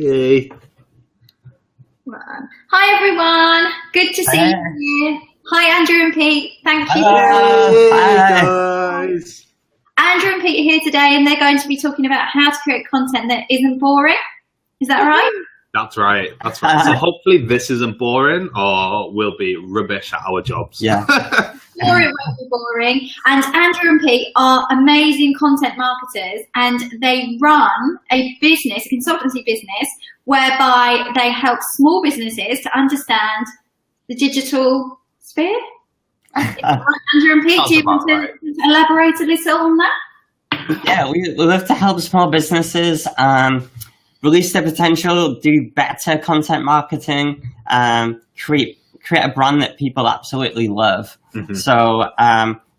Hey. Hi everyone, good to see you. Hi Andrew and Pete, thank you. Hey guys. Andrew and Pete are here today and they're going to be talking about how to create content that isn't boring. Is that right? That's right. That's right. So hopefully this isn't boring or we'll be rubbish at our jobs. Yeah. Or it won't be boring. And Andrew and Pete are amazing content marketers and they run a business, a consultancy business, whereby they help small businesses to understand the digital sphere. Andrew and Pete, do you want to elaborate a little on that? Yeah, we love to help small businesses release their potential, do better content marketing, create a brand that people absolutely love. Mm-hmm. So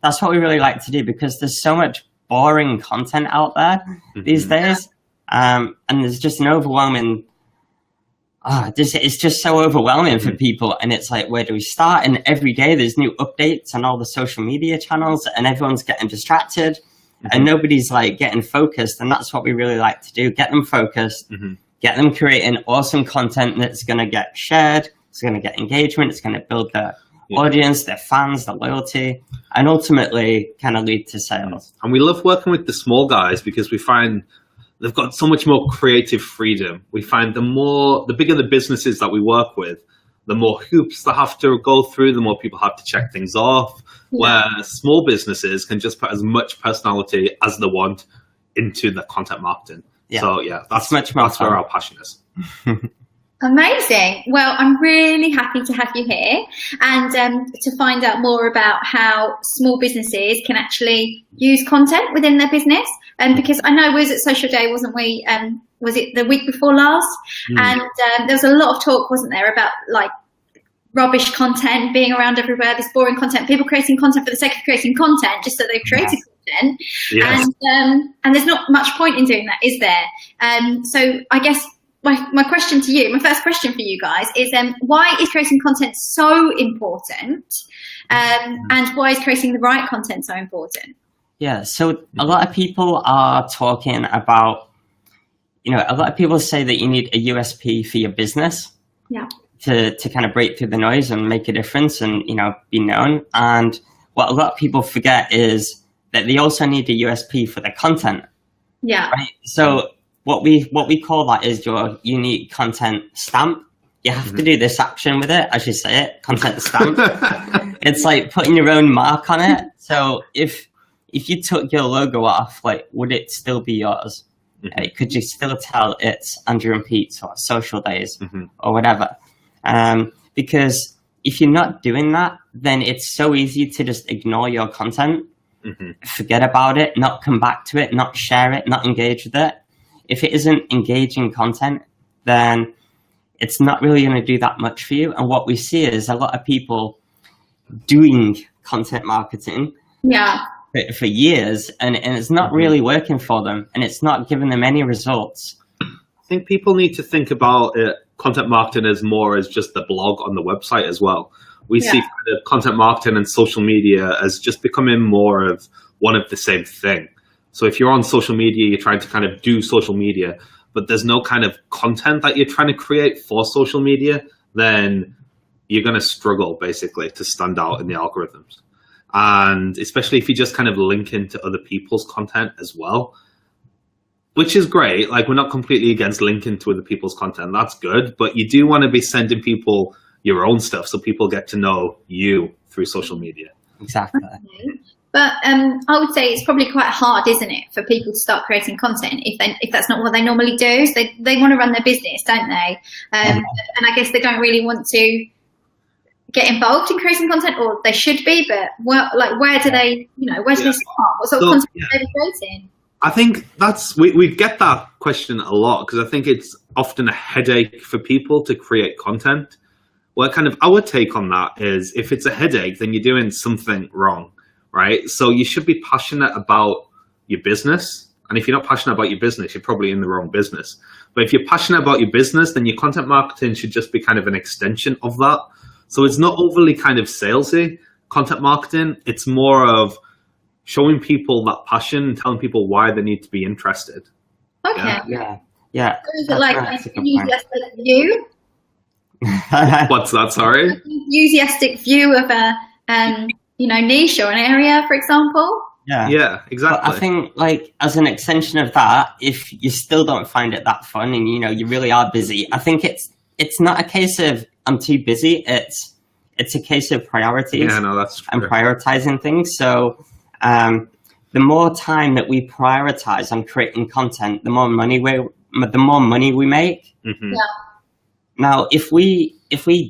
that's what we really like to do because there's so much boring content out there these days. And there's just an overwhelming, it's just so overwhelming for people. And it's like, where do we start? And every day there's new updates on all the social media channels and everyone's getting distracted. And nobody's like getting focused, and that's what we really like to do. Get them focused, get them creating awesome content that's going to get shared, it's going to get engagement, it's going to build their audience, their fans, their loyalty, and ultimately kind of lead to sales. And we love working with the small guys because we find they've got so much more creative freedom. We find the bigger the businesses that we work with, the more hoops they have to go through, the more people have to check things off. Where small businesses can just put as much personality as they want into the content marketing. Yeah. So that's where our passion is. Amazing. Well, I'm really happy to have you here and to find out more about how small businesses can actually use content within their business. And because I know we was at Social Day, wasn't we? Was it the week before last? And there was a lot of talk, wasn't there, about like rubbish content being around everywhere, this boring content, people creating content for the sake of creating content, just so they've created content. Yes. And there's not much point in doing that, is there? So I guess my question to you, my first question for you guys is why is creating content so important? And why is creating the right content so important? Yeah, so a lot of people are talking about, a lot of people say that you need a USP for your business. Yeah. To kind of break through the noise and make a difference and, be known. And what a lot of people forget is that they also need a USP for their content. Yeah. Right. So what we call that is your unique content stamp. You have to do this action with it, as you say it, content stamp. It's like putting your own mark on it. So if you took your logo off, like, would it still be yours? Could you still tell it's Andrew and Pete or Social Days or whatever? Because if you're not doing that, then it's so easy to just ignore your content, forget about it, not come back to it, not share it, not engage with it. If it isn't engaging content, then it's not really going to do that much for you. And what we see is a lot of people doing content marketing for years, and it's not really working for them, and it's not giving them any results. I think people need to think about it, content marketing as more as just the blog on the website as well. We see kind of content marketing and social media as just becoming more of one of the same thing. So if you're on social media, you're trying to kind of do social media, but there's no kind of content that you're trying to create for social media, then you're going to struggle basically to stand out in the algorithms. And especially if you just kind of link into other people's content as well, which is great. Like, we're not completely against linking to other people's content. That's good. But you do want to be sending people your own stuff so people get to know you through social media. Exactly. Okay. But I would say it's probably quite hard, isn't it, for people to start creating content if that's not what they normally do. So they want to run their business, don't they? And I guess they don't really want to get involved in creating content, or they should be. But where do they, where do they start? What sort of content are they creating? I think we get that question a lot because I think it's often a headache for people to create content. Well, kind of our take on that is if it's a headache, then you're doing something wrong, right? So you should be passionate about your business. And if you're not passionate about your business, you're probably in the wrong business. But if you're passionate about your business, then your content marketing should just be kind of an extension of that. So it's not overly kind of salesy content marketing. It's more of showing people that passion and telling people why they need to be interested. Okay. Yeah. Yeah. So is it like That's a an good point. enthusiastic view? What's that? Sorry. Enthusiastic view of a niche or an area, for example. Yeah. Yeah, exactly. But I think, like, as an extension of that, if you still don't find it that fun and you really are busy, I think it's not a case of I'm too busy. It's a case of priorities. Yeah, no, that's true. And prioritizing things. So the more time that we prioritize on creating content, the more money we make. Mm-hmm. Yeah. Now, if we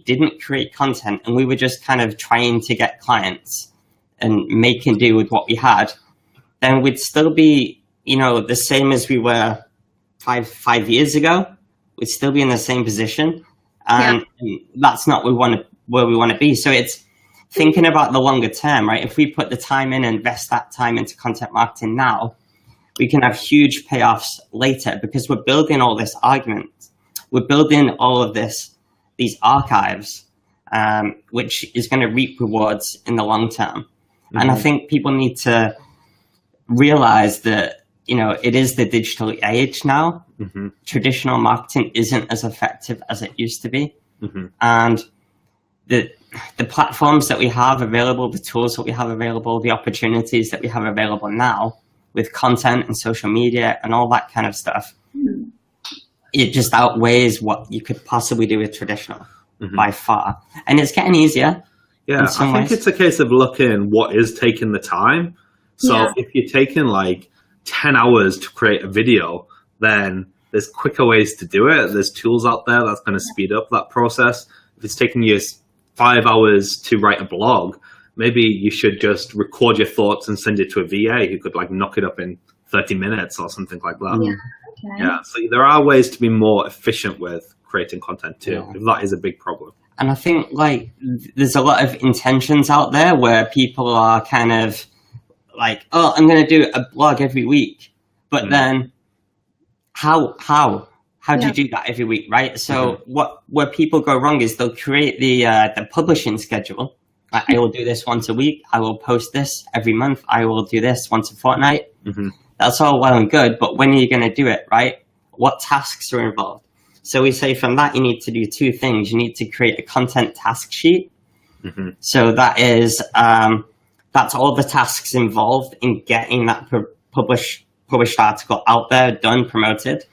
didn't create content and we were just kind of trying to get clients and make and do with what we had, then we'd still be, the same as we were five years ago. We'd still be in the same position, and that's not where we want to be. So it's thinking about the longer term, right? If we put the time in and invest that time into content marketing now, we can have huge payoffs later because we're building all this argument. We're building all of these archives, which is going to reap rewards in the long term. Mm-hmm. And I think people need to realize that, it is the digital age now. Mm-hmm. Traditional marketing isn't as effective as it used to be. Mm-hmm. And the platforms that we have available, the tools that we have available, the opportunities that we have available now with content and social media and all that kind of stuff, it just outweighs what you could possibly do with traditional by far. And it's getting easier. Yeah, I think it's a case of looking what is taking the time. So if you're taking like 10 hours to create a video, then there's quicker ways to do it. There's tools out there that's going to speed up that process. If it's taking you 5 hours to write a blog, maybe you should just record your thoughts and send it to a VA who could like knock it up in 30 minutes or something like that. Yeah. Okay. Yeah, so there are ways to be more efficient with creating content too, if that is a big problem. And I think like there's a lot of intentions out there where people are kind of like, oh, I'm going to do a blog every week. But then how do you do that every week, right? So where people go wrong is they'll create the publishing schedule. Like, I will do this once a week. I will post this every month. I will do this once a fortnight. Mm-hmm. That's all well and good, but when are you going to do it, right? What tasks are involved? So we say from that, you need to do two things. You need to create a content task sheet. Mm-hmm. So that is, that's all the tasks involved in getting that published article out there, done, promoted.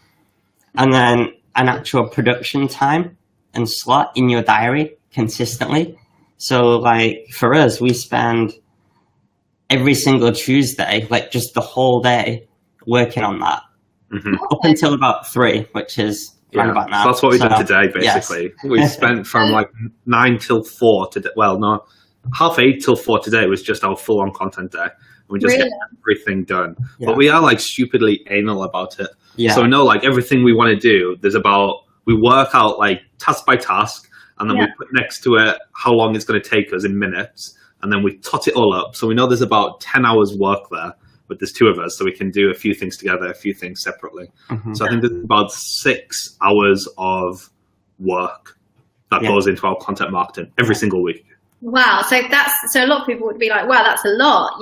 And then an actual production time and slot in your diary consistently. So like for us, we spend every single Tuesday, like just the whole day working on that up until about 3, which is right about now. So that's what we did today, basically. Yes. We spent from like 9 till 4 today. Well, no, 8:30 till 4 today was just our full-on content day. We just get everything done. Yeah. But we are like stupidly anal about it. Yeah. So we know like everything we want to do, we work out like task by task, and then we put next to it how long it's going to take us in minutes. And then we tot it all up. So we know there's about 10 hours work there, but there's 2 of us. So we can do a few things together, a few things separately. Mm-hmm. So I think there's about 6 hours of work that goes into our content marketing every single week. Wow. So a lot of people would be like, wow, that's a lot,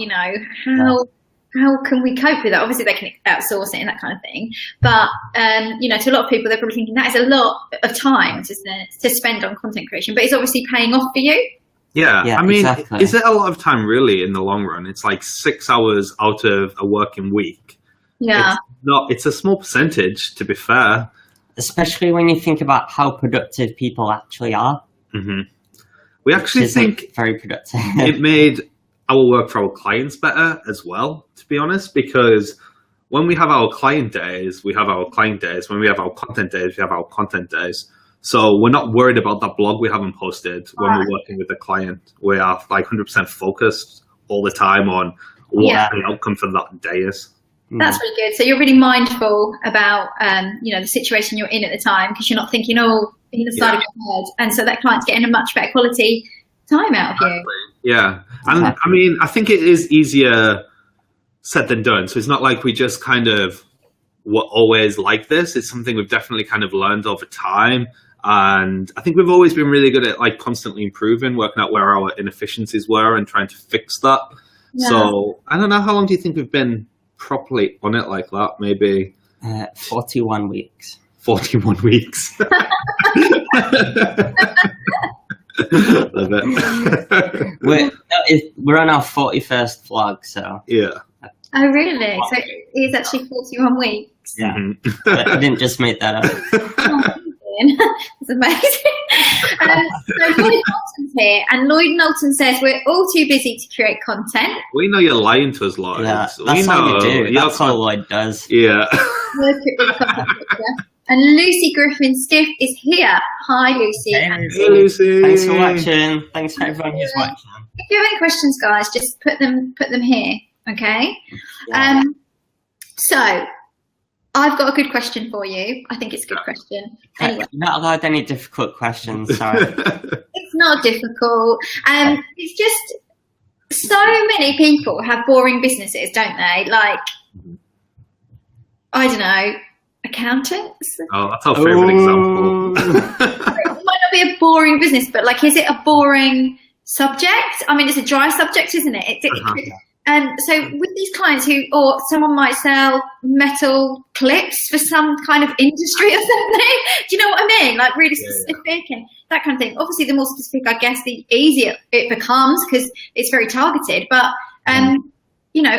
how can we cope with that? Obviously they can outsource it and that kind of thing. But, to a lot of people, they're probably thinking that is a lot of time to spend on content creation, but it's obviously paying off for you. Yeah, I mean, is it a lot of time really in the long run? It's like 6 hours out of a working week. Yeah. It's a small percentage, to be fair. Especially when you think about how productive people actually are. Mm-hmm. We actually think very productive. It made our work for our clients better as well, to be honest, because when we have our client days, we have our client days. When we have our content days, we have our content days. So we're not worried about that blog we haven't posted when we're working with the client. We are like 100% focused all the time on what the outcome for that day is. That's really good. So you're really mindful about, the situation you're in at the time, because you're not thinking, in the side of your head. And so that client's getting a much better quality time out of you. Yeah. And I mean, I think it is easier said than done. So it's not like we just kind of were always like this. It's something we've definitely kind of learned over time. And I think we've always been really good at like constantly improving, working out where our inefficiencies were and trying to fix that. Yeah. So I don't know, how long do you think we've been properly on it like that? Maybe 41 weeks. 41 weeks. Love it. We're on our 41st vlog, so Yeah. Oh, really? So it's actually 41 weeks. yeah. I didn't just make that up. It's amazing. So Lloyd Knowlton's here, and Lloyd Knowlton says we're all too busy to create content. We know you're lying to us, Lloyd. Yeah, We that's know. how you do. Yeah, That's all Lloyd does. Yeah. And Lucy Griffin Stiff is here. Hi, Lucy. Hey, And Hey, Lucy. Thanks for watching. Thanks for everyone who's watching. if you have any questions, guys, just put them here. Okay. Yeah. So I've got a good question for you. I think it's a good question. Anyway, You're not allowed any difficult questions, sorry. it's not difficult. It's just so many people have boring businesses, don't they? Like, I don't know, accountants. Oh, that's our favourite example. It might not be a boring business, but like, is it a boring subject? I mean, it's a dry subject, isn't it? So with these clients or someone might sell metal clips for some kind of industry or something. Do you know what I mean? Like really specific and that kind of thing. Obviously, the more specific, I guess, the easier it becomes because it's very targeted. But, you know,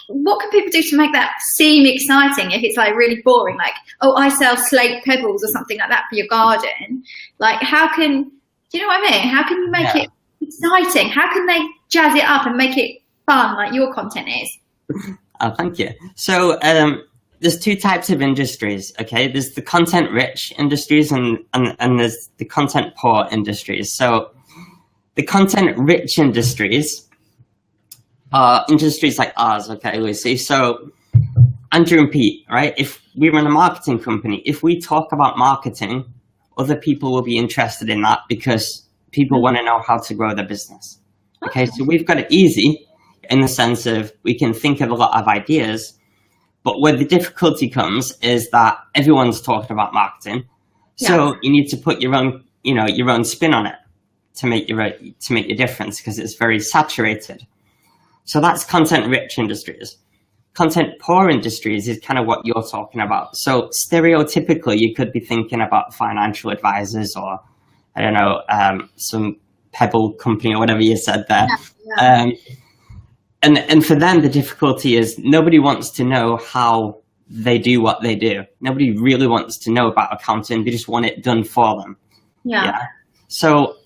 what can people do to make that seem exciting if it's like really boring? Like, oh, I sell slate pebbles or something like that for your garden. Like, do you know what I mean? How can you make it exciting? How can they jazz it up and make it fun like your content is? Oh, thank you. So there's two types of industries, okay? There's the content-rich industries and there's the content-poor industries. So the content-rich industries are industries like ours, okay, Lucy? So Andrew and Pete, right? If we run a marketing company, if we talk about marketing, other people will be interested in that because people want to know how to grow their business. Okay, so we've got it easy in the sense of we can think of a lot of ideas, but where the difficulty comes is that everyone's talking about marketing. So you need to put your own, your own spin on it to make your difference because it's very saturated. So that's content-rich industries. Content-poor industries is kind of what you're talking about. So stereotypically, you could be thinking about financial advisors or, I don't know, some pebble company or whatever you said there. And for them, the difficulty is nobody wants to know how they do what they do. Nobody really wants to know about accounting. They just want it done for them. Yeah. So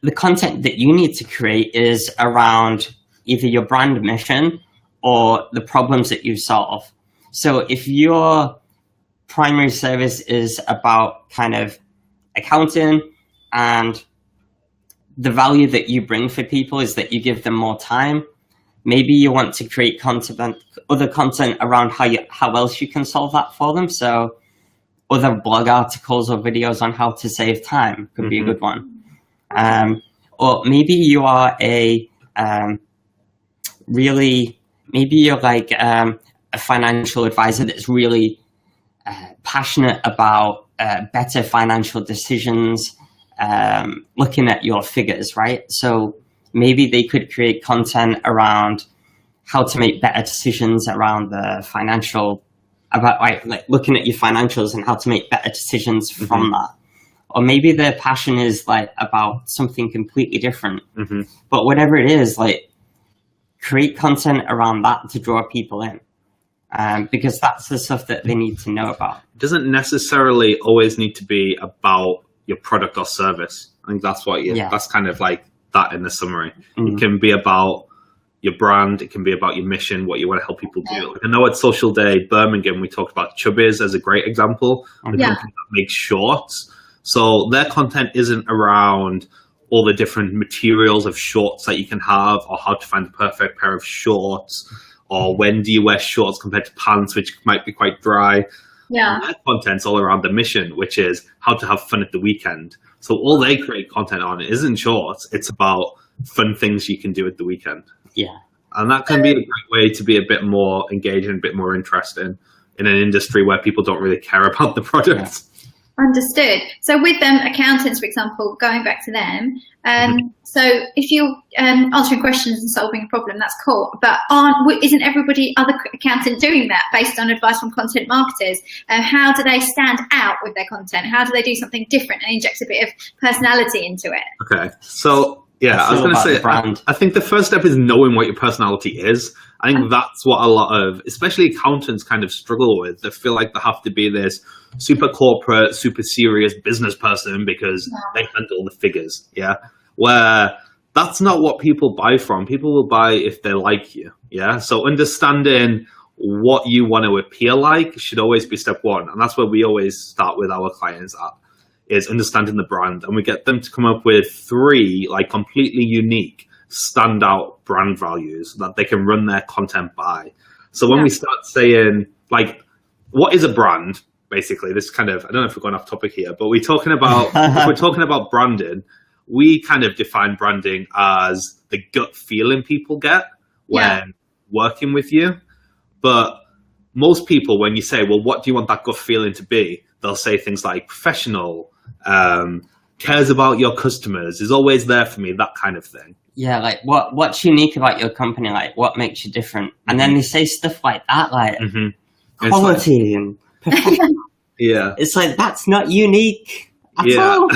the content that you need to create is around either your brand mission or the problems that you solve. So if your primary service is about kind of accounting and the value that you bring for people is that you give them more time, maybe you want to create other content around how else you can solve that for them. So other blog articles or videos on how to save time could be a good one. Or maybe you are maybe you're like a financial advisor that's really passionate about better financial decisions, looking at your figures, right? So maybe they could create content around how to make better decisions around the financial, about like looking at your financials and how to make better decisions from that. Or maybe their passion is like about something completely different. But whatever it is, like create content around that to draw people in. Because that's the stuff that they need to know about. It doesn't necessarily always need to be about your product or service. I think that's what that's kind of like that in the summary. It can be about your brand. It can be about your mission, what you want to help people do. Like I know at Social Day Birmingham, we talked about Chubbies as a great example. The company that makes shorts. So their content isn't around all the different materials of shorts that you can have or how to find the perfect pair of shorts or when do you wear shorts compared to pants, which might be quite dry. And their content's all around the mission, which is how to have fun at the weekend. So all they create content on isn't shorts. It's about fun things you can do at the weekend. And that can be a great way to be a bit more engaging, a bit more interesting in an industry where people don't really care about the products. Understood. So with accountants, for example, going back to them, so if you're answering questions and solving a problem, that's cool. But isn't everybody, other accountant, doing that based on advice from content marketers? How do they stand out with their content? How do they do something different and inject a bit of personality into it? Okay, so yeah, I was going to say, I think the first step is knowing what your personality is. I think that's what a lot of, especially accountants, kind of struggle with. They feel like they have to be this super corporate, super serious business person because they handle the figures, yeah? Where that's not what people buy from. People will buy if they like you, yeah? So understanding what you want to appear like should always be step one. And that's where we always start with our clients at, is understanding the brand. And we get them to come up with 3 like completely unique standout brand values that they can run their content by. So when we start saying, like, what is a brand? Basically, this kind of, I don't know if we're going off topic here, but we're talking about, if we're talking about branding, we kind of define branding as the gut feeling people get when working with you. But most people, when you say, well, what do you want that gut feeling to be? They'll say things like professional, cares about your customers, is always there for me, that kind of thing. Yeah, like what's unique about your company? Like, what makes you different? And then they say stuff like that, like quality and professional. Yeah, it's like, that's not unique at all.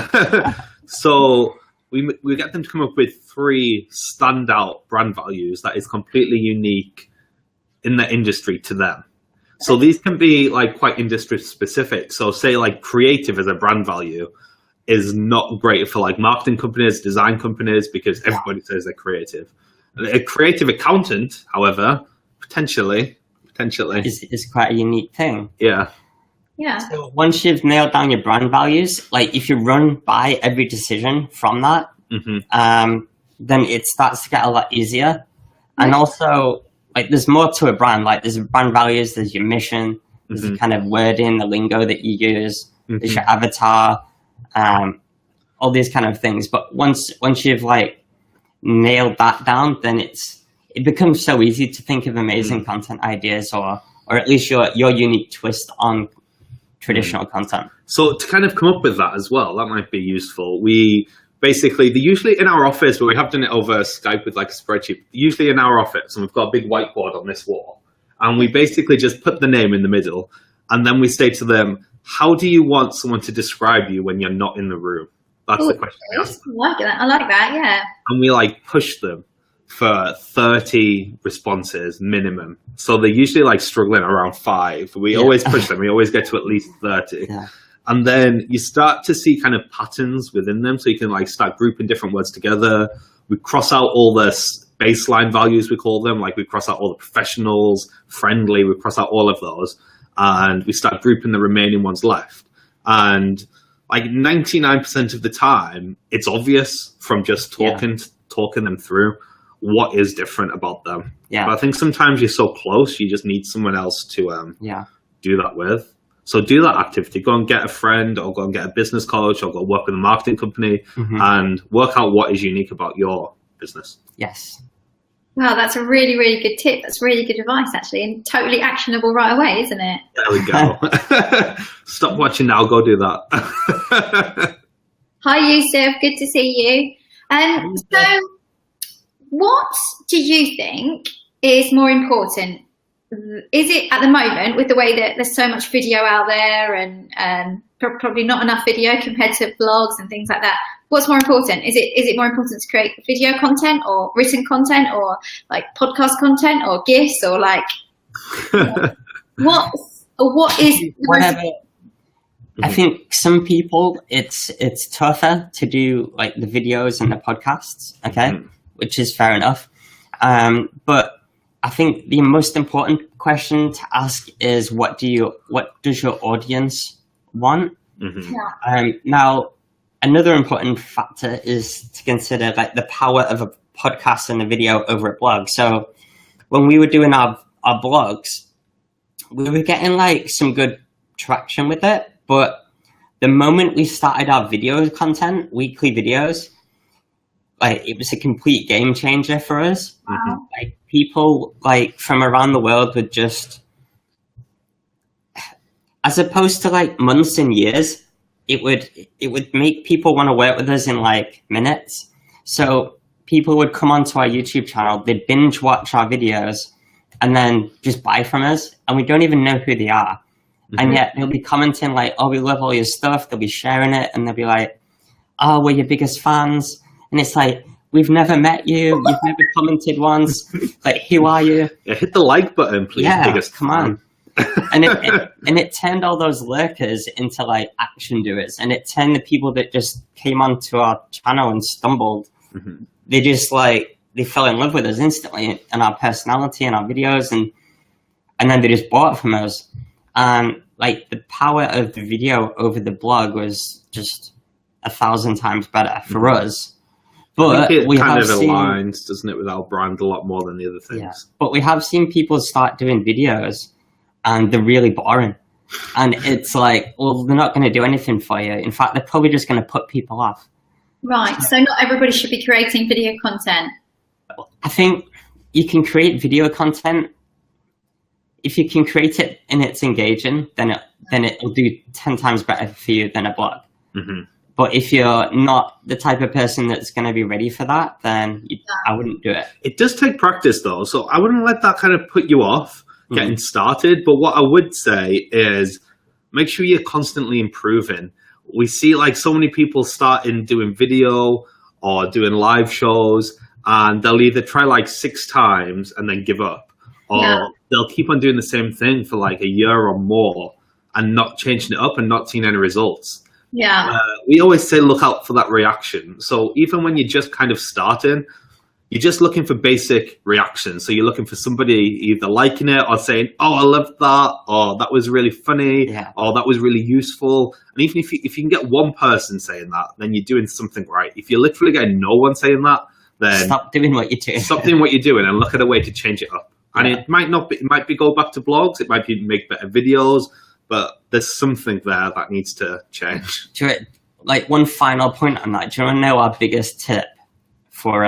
So we get them to come up with 3 standout brand values that is completely unique in the industry to them. So these can be like quite industry specific. So say like creative as a brand value is not great for like marketing companies, design companies, because everybody says they're creative. A creative accountant, however, potentially is quite a unique thing. Yeah. Yeah. So once you've nailed down your brand values, like if you run by every decision from that, then it starts to get a lot easier. And also, like, there's more to a brand. Like, there's brand values, there's your mission, there's the kind of wording, the lingo that you use, there's your avatar, all these kind of things. But once you've like nailed that down, then it becomes so easy to think of amazing content ideas, or at least your unique twist on traditional content. So to kind of come up with that as well, that might be useful. We basically, usually in our office, but we have done it over Skype with like a spreadsheet, usually in our office, and we've got a big whiteboard on this wall, and we basically just put the name in the middle, and then we say to them, how do you want someone to describe you when you're not in the room? That's the question we ask them. I like that, yeah. And we like push them for 30 responses minimum. So they're usually like struggling around 5. We always push them. We always get to at least 30. Yeah. And then you start to see kind of patterns within them. So you can like start grouping different words together. We cross out all the baseline values, we call them. Like we cross out all the professionals, friendly, we cross out all of those. And we start grouping the remaining ones left. And like 99% of the time, it's obvious from just talking them through what is different about them. Yeah. But I think sometimes you're so close, you just need someone else to do that with. So do that activity. Go and get a friend, or go and get a business coach, or go work with a marketing company, and work out what is unique about your business. Yes. Wow, that's a really, really good tip. That's really good advice, actually, and totally actionable right away, isn't it? There we go. Stop watching now. Go do that. Hi, Yusuf. Good to see you. So what do you think is more important? Is it at the moment, with the way that there's so much video out there and probably not enough video compared to blogs and things like that, what's more important? Is it more important to create video content or written content or like podcast content or GIFs or like what is whatever? I think some people it's tougher to do like the videos and the podcasts, which is fair enough. But I think the most important question to ask is what does your audience want? Now, another important factor is to consider like the power of a podcast and a video over a blog. So when we were doing our blogs, we were getting like some good traction with it. But the moment we started our video content, weekly videos, like it was a complete game changer for us. Like people like from around the world would just, as opposed to like months and years, it would make people want to work with us in like minutes. So people would come onto our YouTube channel, they'd binge watch our videos, and then just buy from us, and we don't even know who they are. And yet they'll be commenting like, "Oh, we love all your stuff." They'll be sharing it, and they'll be like, "Oh, we're your biggest fans." And it's like, we've never met you. You've never commented once. Like, who are you? Yeah, hit the like button, please. Yeah, biggest come on. And it turned all those lurkers into like action doers, and it turned the people that just came onto our channel and stumbled. They just like, they fell in love with us instantly and our personality and our videos, and then they just bought from us. And like the power of the video over the blog was just 1,000 times better for us. But I think it we kind have of seen, aligns, doesn't it, with our brand a lot more than the other things. yeah, but we have seen people start doing videos and they're really boring. And it's like, well, they're not going to do anything for you. In fact, they're probably just going to put people off. Right. So not everybody should be creating video content. I think you can create video content. If you can create it and it's engaging, then it'll do 10 times better for you than a blog. But if you're not the type of person that's going to be ready for that, then I wouldn't do it. It does take practice, though, so I wouldn't let that kind of put you off getting started. But what I would say is make sure you're constantly improving. We see like so many people starting doing video or doing live shows, and they'll either try like 6 times and then give up, or they'll keep on doing the same thing for like a year or more and not changing it up and not seeing any results. Yeah. We always say look out for that reaction. So even when you're just kind of starting, you're just looking for basic reactions. So you're looking for somebody either liking it or saying, "Oh, I love that," or "That was really funny," or "That was really useful." And even if you can get one person saying that, then you're doing something right. If you're literally getting no one saying that, then stop doing what you're doing. Stop doing what you're doing and look at a way to change it up. And it might not be, it might be go back to blogs, it might be make better videos, but there's something there that needs to change. Like one final point on that. Do you want to know our biggest tip for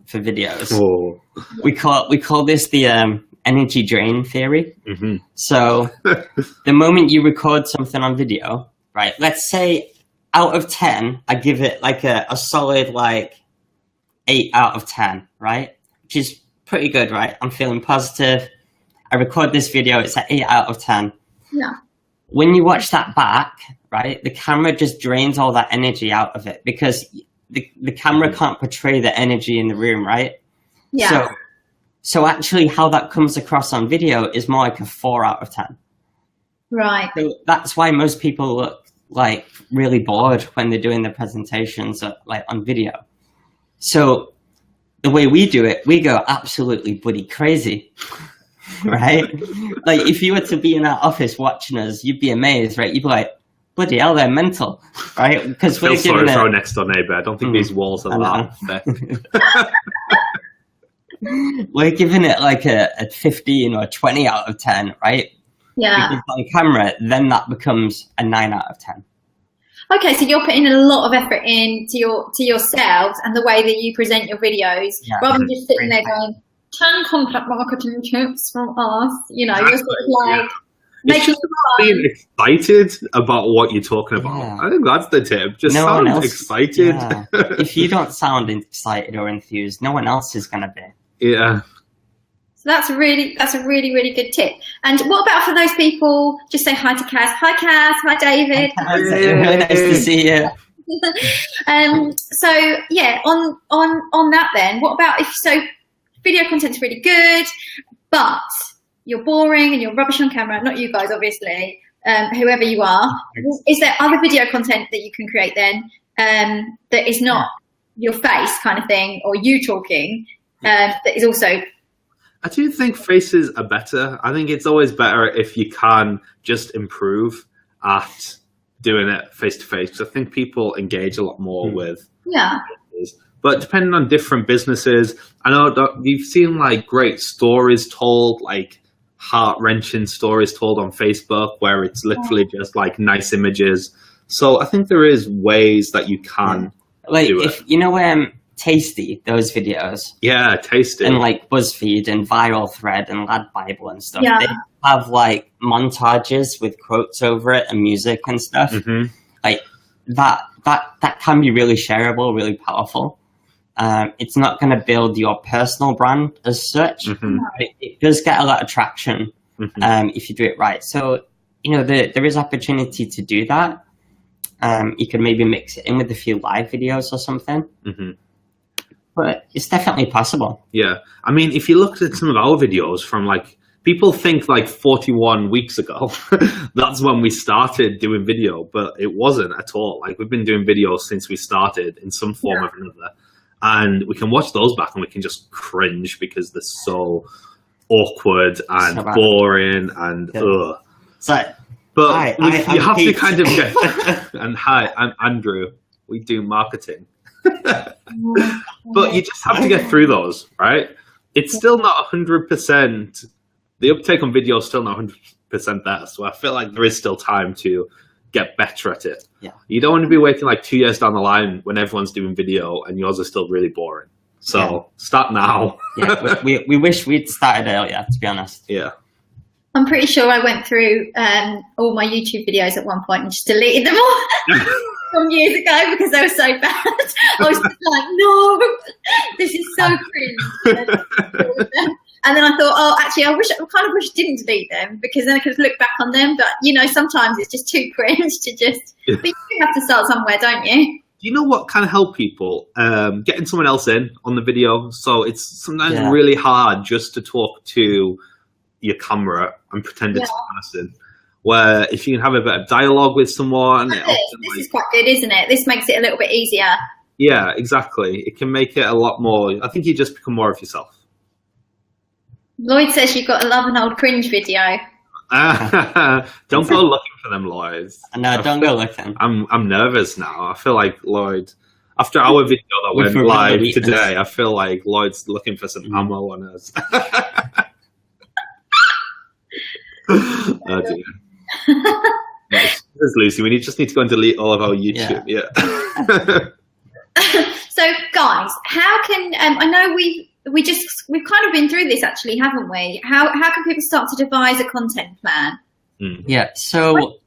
videos? Oh. We call this the energy drain theory. So the moment you record something on video, right? Let's say out of 10, I give it like a solid like 8 out of 10, right? Which is pretty good, right? I'm feeling positive. I record this video, it's an 8 out of 10. Yeah. When you watch that back, right, the camera just drains all that energy out of it because the camera can't portray the energy in the room, right? Yeah. So actually how that comes across on video is more like a 4 out of 10. Right. So that's why most people look like really bored when they're doing the presentations like on video. So the way we do it, we go absolutely bloody crazy, right? Like if you were to be in our office watching us, you'd be amazed, right? You'd be like, bloody hell, they're mental, right? Because we're sorry for our next door neighbour. I don't think these walls are that thick. We're giving it like a 15 or 20 out of 10, right? Yeah. Because on camera, then that becomes a 9 out of 10. Okay, so you're putting a lot of effort into yourselves and the way that you present your videos, rather than just sitting there going, 10 content marketing tips from us. You know, you're sort of like making being excited about what you're talking about. Yeah. I think that's the tip. Just sound excited. Yeah. If you don't sound excited or enthused, no one else is going to be. Yeah. So that's a really, really good tip. And what about for those people? Just say hi to Kaz. Hi, Kaz. Hi, David. Hi, Kaz. Really nice to see you. So yeah, on that then, what about if video content's really good, but you're boring and you're rubbish on camera? Not you guys, obviously. Whoever you are, is there other video content that you can create then that is not your face kind of thing or you talking that is also? I do think faces are better. I think it's always better if you can just improve at doing it face to face. Because I think people engage a lot more with. Yeah. But depending on different businesses, I know that you've seen like great stories told, like heart-wrenching stories told on Facebook, where it's literally just like nice images. So I think there is ways that you can do it. You know, Tasty, those videos. Yeah, Tasty. And like BuzzFeed and Viral Thread and Lad Bible and stuff. Yeah. They have like montages with quotes over it and music and stuff. like that can be really shareable, really powerful. It's not going to build your personal brand as such, but it does get a lot of traction if you do it right. So, there is opportunity to do that. You could maybe mix it in with a few live videos or something. But it's definitely possible. Yeah. I mean, if you looked at some of our videos from people think 41 weeks ago, that's when we started doing video, but it wasn't at all. We've been doing videos since we started in some form or another. And we can watch those back and we can just cringe because they're so awkward and so boring and ugh. But you have to kind of get, and hi, I'm Andrew. We do marketing. But you just have to get through those, right? It's still not 100%. The uptake on video is still not 100% there. So I feel like there is still time to get better at it. Yeah. You don't want to be waiting 2 years down the line when everyone's doing video and yours are still really boring. So start now. we wish we'd started earlier, to be honest. Yeah. I'm pretty sure I went through all my YouTube videos at one point and just deleted them all from years ago because they were so bad. I was just like, no, this is so cringe. And then I thought, oh, actually, I kind of wish I didn't delete them because then I could look back on them. But, sometimes it's just too cringe to just, but you have to start somewhere, don't you? Do you know what can help people? Getting someone else in on the video. So it's sometimes really hard just to talk to your camera and pretend it's a person. Where if you can have a bit of dialogue with someone. This is quite good, isn't it? This makes it a little bit easier. Yeah, exactly. It can make it a lot more. I think you just become more of yourself. Lloyd says you've got to love an old cringe video. Don't go looking for them, Lloyd. No, don't go looking. I'm nervous now. I feel like Lloyd, after our video that went live today, I feel like Lloyd's looking for some ammo on us. Oh dear. This is Lucy. We just need to go and delete all of our YouTube. Yeah. So, guys, how can I know we've kind of been through this actually, haven't we? How can people start to devise a content plan? Yeah. So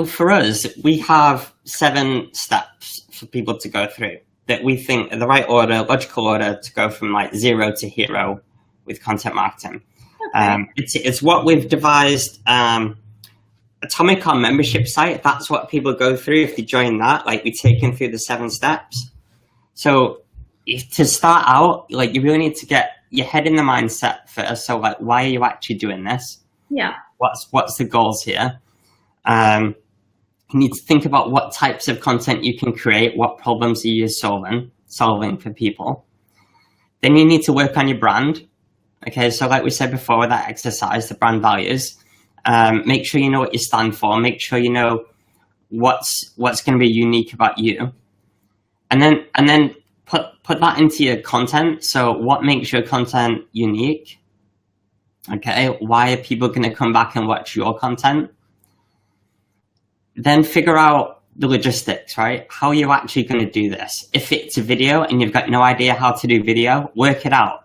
for us, we have 7 steps for people to go through that we think are the right order, logical order to go from 0 to hero with content marketing. Okay. It's what we've devised. Atomic, our membership site, that's what people go through if they join that. We take them through the 7 steps. So to start out, you really need to get your head in the mindset first. So why are you actually doing this? Yeah. What's the goals here? You need to think about what types of content you can create, what problems are you solving for people. Then you need to work on your brand. Okay, so like we said before with that exercise, the brand values, make sure you know what you stand for, make sure you know what's going to be unique about you. And then put that into your content. So what makes your content unique? Okay, why are people going to come back and watch your content? Then figure out the logistics, right? How are you actually going to do this? If it's a video and you've got no idea how to do video, work it out.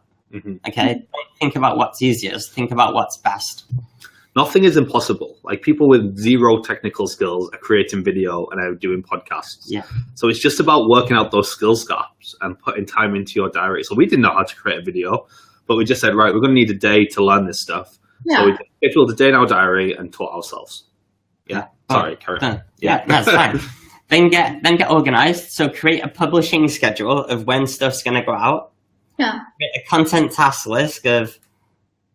Okay, don't think about what's easiest, think about what's best. Nothing is impossible. People with 0 technical skills are creating video and are doing podcasts. Yeah. So it's just about working out those skills gaps and putting time into your diary. So we didn't know how to create a video, but we just said, right, we're going to need a day to learn this stuff. Yeah. So we scheduled a day in our diary and taught ourselves. Yeah. Sorry, carry on. Yeah, that's fine. Then get organized. So create a publishing schedule of when stuff's going to go out. Yeah. Create a content task list of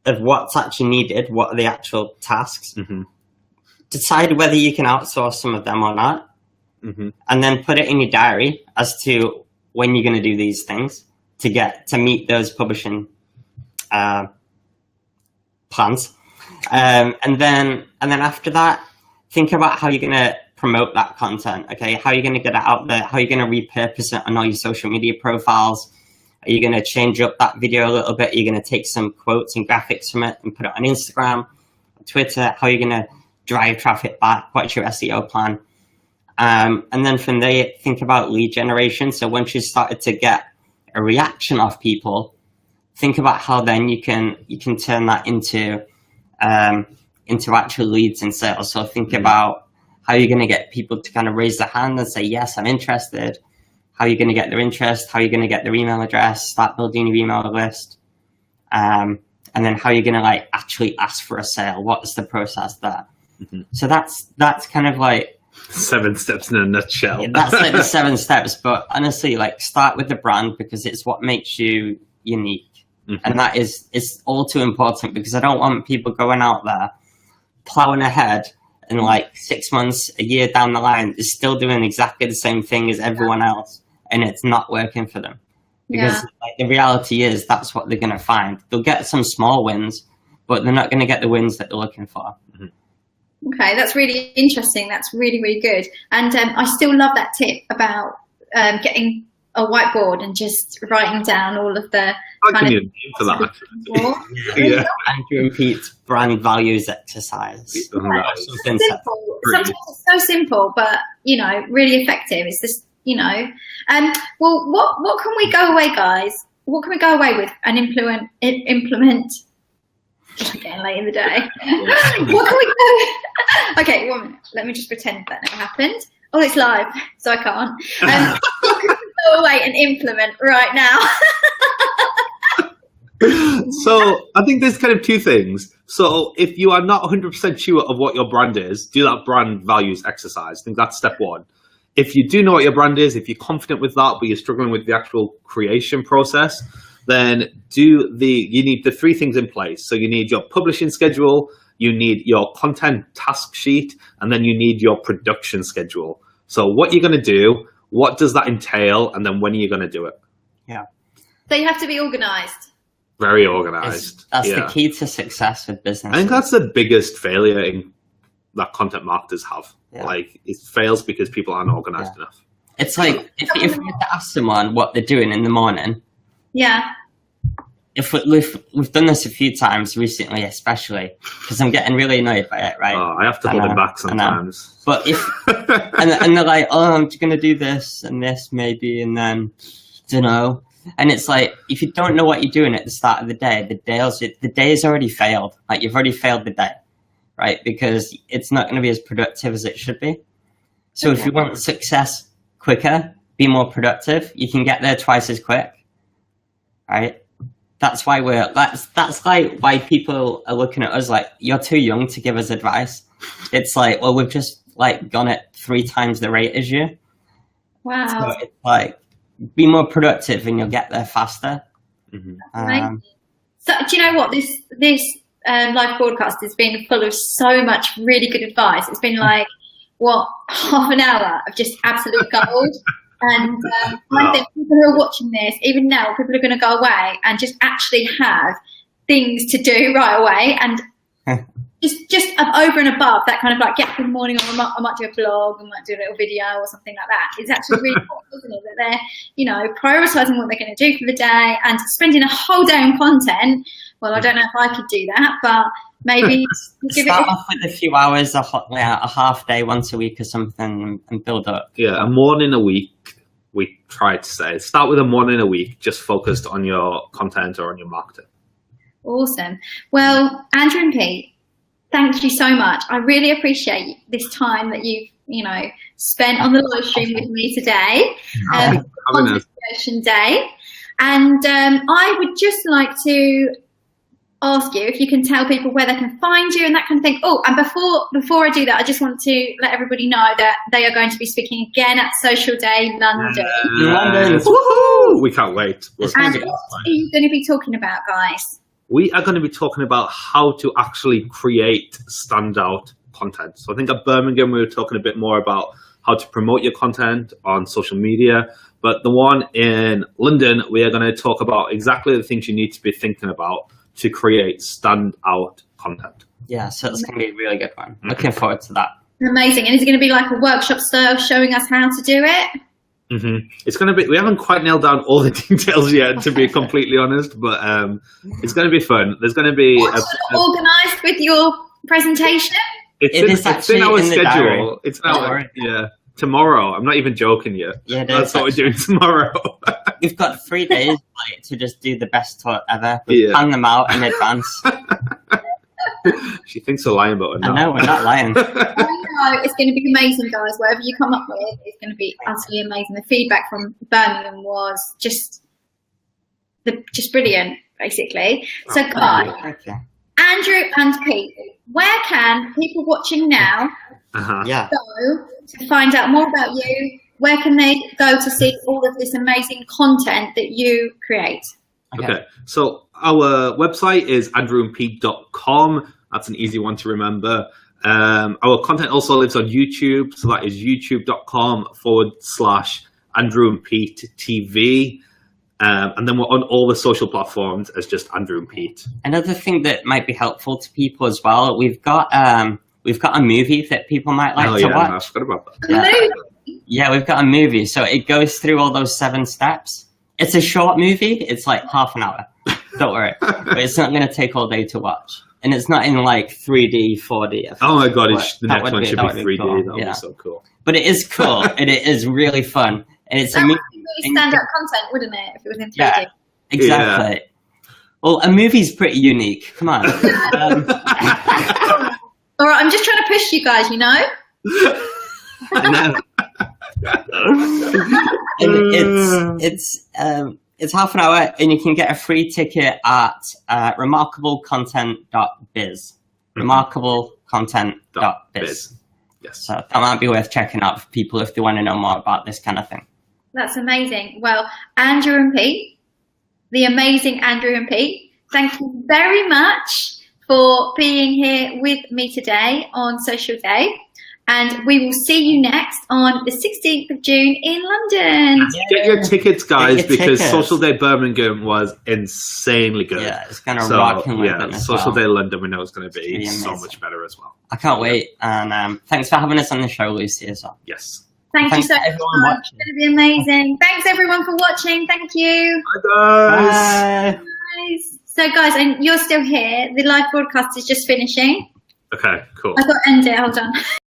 what's actually needed, what are the actual tasks. Decide whether you can outsource some of them or not. And then put it in your diary as to when you're going to do these things to meet those publishing plans. And then after that, think about how you're going to promote that content. Okay, how are you going to get it out there? How are you going to repurpose it on all your social media profiles? Are you going to change up that video a little bit? Are you going to take some quotes and graphics from it and put it on Instagram, Twitter? How are you going to drive traffic back? What's your SEO plan? And then from there, think about lead generation. So once you started to get a reaction off people, think about how then you can turn that into actual leads and sales. So think about How are you going to get people to kind of raise their hand and say, yes, I'm interested? How are you going to get their interest? How are you going to get their email address? Start building your email list. And then how are you going to like actually ask for a sale? What's the process there? Mm-hmm. So that's kind of like 7 steps in a nutshell. Yeah, that's like the 7 steps. But honestly, like start with the brand because it's what makes you unique. Mm-hmm. And that is all too important because I don't want people going out there plowing ahead and like 6 months, a year down the line is still doing exactly the same thing as everyone else and it's not working for them. Because like, the reality is that's what they're going to find. They'll get some small wins, but they're not going to get the wins that they're looking for. Mm-hmm. Okay, that's really interesting. That's really, really good. And I still love that tip about getting a whiteboard and just writing down all of the kind of for that. Yeah. Andrew and Pete's brand values exercise. Right. Simple. Sometimes it's so simple, but you know, really effective. It's just, you know, well, what can we go away, guys? What can we go away with and implement? Getting late in the day. What can we do? Okay, 1 minute. Let me just pretend that never happened. Oh, it's live, so I can't. What can we go away and implement right now? So I think there's kind of 2 things. So if you are not 100% sure of what your brand is, do that brand values exercise. I think that's step 1. If you do know what your brand is, if you're confident with that, but you're struggling with the actual creation process, then you need the 3 things in place. So you need your publishing schedule, you need your content task sheet, and then you need your production schedule. So what you're going to do, what does that entail, and then when are you going to do it? Yeah. So you have to be organized. Very organized. That's the key to success with business. I think that's the biggest failure that content marketers have. Yeah. Like it fails because people aren't organized enough. It's like if we were to ask someone what they're doing in the morning. Yeah. If we've done this a few times recently, especially because I'm getting really annoyed by it, right? Oh, I have to hold it back sometimes. But if and they're like, oh, I'm just gonna do this and this maybe, and then don't know. And it's like if you don't know what you're doing at the start of the day, the day has already failed. Like you've already failed the day, right? Because it's not going to be as productive as it should be. So if you want success quicker, be more productive. You can get there twice as quick, right? That's why that's like why people are looking at us like you're too young to give us advice. It's like, well, we've just like gone at 3 times the rate as you. Wow. So it's like be more productive and you'll get there faster. Mm-hmm. So do you know what this live broadcast has been full of so much really good advice. It's been like half an hour of just absolute gold. And I think people who are watching this, even now, people are going to go away and just actually have things to do right away, and just over and above that kind of like get up in the morning, or I might do a blog, I might do a little video or something like that. It's actually really important, isn't it, that they're, you know, prioritising what they're going to do for the day and spending a whole day on content. Well, I don't know if I could do that, but maybe start off with a few hours, a half day once a week or something, and build up. Yeah, a morning a week. We try to say start with a morning a week, just focused on your content or on your marketing. Awesome. Well, Andrew and Pete, thank you so much. I really appreciate this time that you've spent on the live stream with me today. Content Creation Day, and I would just like to ask you if you can tell people where they can find you and that kind of thing. Oh, and before I do that, I just want to let everybody know that they are going to be speaking again at Social Day London. London. Woohoo! We can't wait. And what are you going to be talking about, guys? We are going to be talking about how to actually create standout content. So I think at Birmingham, we were talking a bit more about how to promote your content on social media. But the one in London, we are going to talk about exactly the things you need to be thinking about to create standout content. Yeah, so it's going to be a really good one. Looking forward to that. Amazing. And is it going to be like a workshop style showing us how to do it? Mm-hmm. It's going to be, we haven't quite nailed down all the details yet, to be completely honest, but it's going to be fun. There's going to be organised with your presentation. It's in our schedule. It's in our, tomorrow. I'm not even joking yet. Yeah, that's what we're doing tomorrow. We've got 3 days to just do the best talk ever. We plan them out in advance. She thinks we're lying, but we're not. I know, we're not lying. I know it's going to be amazing, guys. Whatever you come up with, it's going to be utterly amazing. The feedback from Birmingham was just brilliant, basically. So, guys, Andrew and Pete, where can people watching now go to find out more about you? Where can they go to see all of this amazing content that you create? Okay, so our website is andrewandpete.com. That's an easy one to remember. Our content also lives on YouTube, so that is youtube.com/AndrewandPeteTV. And then we're on all the social platforms as just Andrew and Pete. Another thing that might be helpful to people as well, we've got a movie that people might like to watch. I forgot about that. Yeah, we've got a movie. So it goes through all those 7 steps. It's a short movie. It's like half an hour. Don't worry. But it's not going to take all day to watch. And it's not in like 3D, 4D. Oh my God, the next one should be 3D. Cool. That would be so cool. But it is cool and it is really fun. And it's a movie. Really stand-up content, wouldn't it, if it was in 3D? Yeah, exactly. Yeah. Well, a movie's pretty unique. Come on. All right, I'm just trying to push you guys, you know? I know. And it's half an hour, and you can get a free ticket at remarkablecontent.biz. Remarkablecontent.biz. Yes. So that might be worth checking out for people if they want to know more about this kind of thing. That's amazing. Well, Andrew and Pete, the amazing Andrew and Pete, thank you very much for being here with me today on Social Day. And we will see you next on the 16th of June in London. Get your tickets, guys, because Social Day Birmingham was insanely good. Yeah, it's going to rock in London. Yeah, Social Day London we know is going to be so much better as well. I can't wait. And thanks for having us on the show, Lucy, as well. Yes. Thank you so much. It's going to be amazing. Thanks, everyone, for watching. Thank you. Bye, guys. Bye. So, guys, and you're still here. The live broadcast is just finishing. Okay, cool. I've got to end it. Hold on.